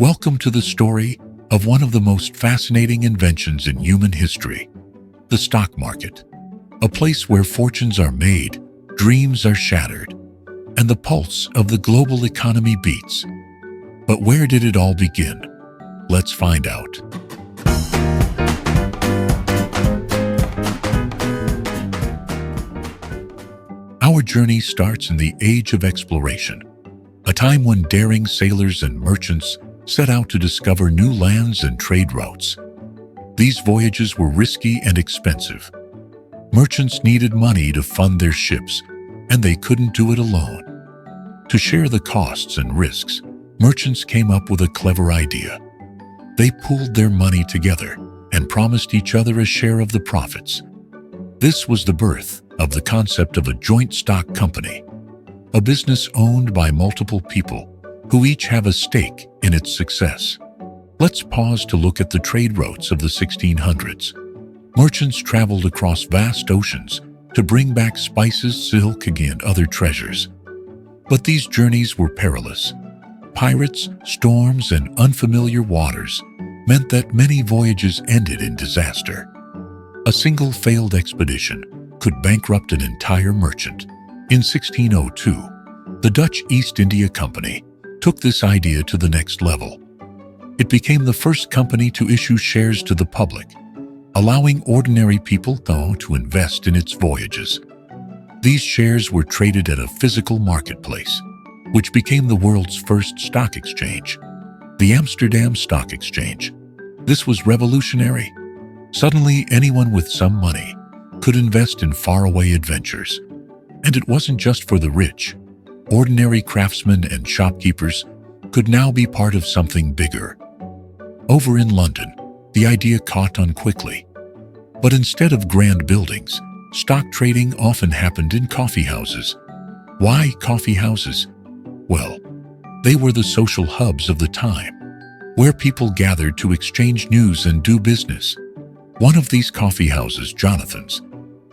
Welcome to the story of one of the most fascinating inventions in human history, the stock market, a place where fortunes are made, dreams are shattered, and the pulse of the global economy beats. But where did it all begin? Let's find out. Our journey starts in the Age of Exploration, a time when daring sailors and merchants set out to discover new lands and trade routes. These voyages were risky and expensive. Merchants needed money to fund their ships, and they couldn't do it alone. To share the costs and risks, merchants came up with a clever idea. They pooled their money together and promised each other a share of the profits. This was the birth of the concept of a joint stock company, a business owned by multiple people who each have a stake in its success. Let's pause to look at the trade routes of the 1600s. Merchants traveled across vast oceans to bring back spices, silk, and other treasures. But these journeys were perilous. Pirates, storms, and unfamiliar waters meant that many voyages ended in disaster. A single failed expedition could bankrupt an entire merchant. In 1602, the Dutch East India Company took this idea to the next level. It became the first company to issue shares to the public, allowing ordinary people to invest in its voyages. These shares were traded at a physical marketplace, which became the world's first stock exchange, the Amsterdam Stock Exchange. This was revolutionary. Suddenly, anyone with some money could invest in faraway adventures. And it wasn't just for the rich. Ordinary craftsmen and shopkeepers could now be part of something bigger. Over in London, the idea caught on quickly. But instead of grand buildings, stock trading often happened in coffee houses. Why coffee houses? Well, they were the social hubs of the time, where people gathered to exchange news and do business. One of these coffee houses, Jonathan's,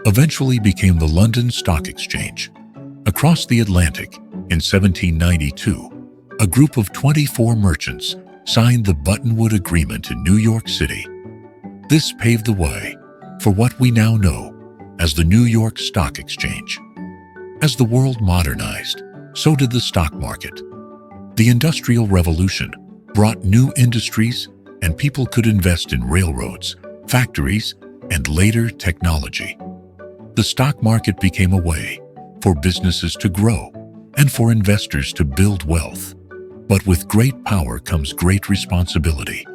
eventually became the London Stock Exchange. Across the Atlantic, in 1792, a group of 24 merchants signed the Buttonwood Agreement in New York City. This paved the way for what we now know as the New York Stock Exchange. As the world modernized, so did the stock market. The Industrial Revolution brought new industries, and people could invest in railroads, factories, and later technology. The stock market became a way for businesses to grow and for investors to build wealth. But with great power comes great responsibility.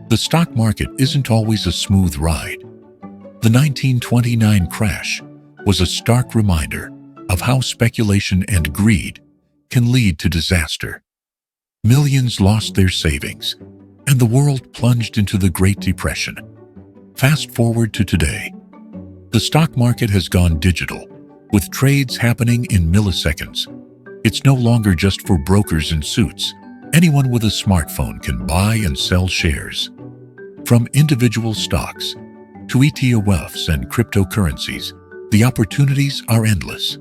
The stock market isn't always a smooth ride. The 1929 crash was a stark reminder of how speculation and greed can lead to disaster. Millions lost their savings, and the world plunged into the Great Depression. Fast forward to today. The stock market has gone digital, with trades happening in milliseconds. It's no longer just for brokers in suits. Anyone with a smartphone can buy and sell shares. From individual stocks to ETFs and cryptocurrencies, the opportunities are endless.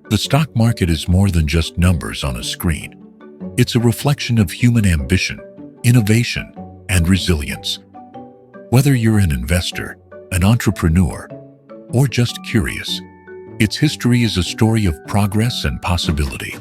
The stock market is more than just numbers on a screen. It's a reflection of human ambition, innovation, and resilience. Whether you're an investor, an entrepreneur, or just curious, its history is a story of progress and possibility.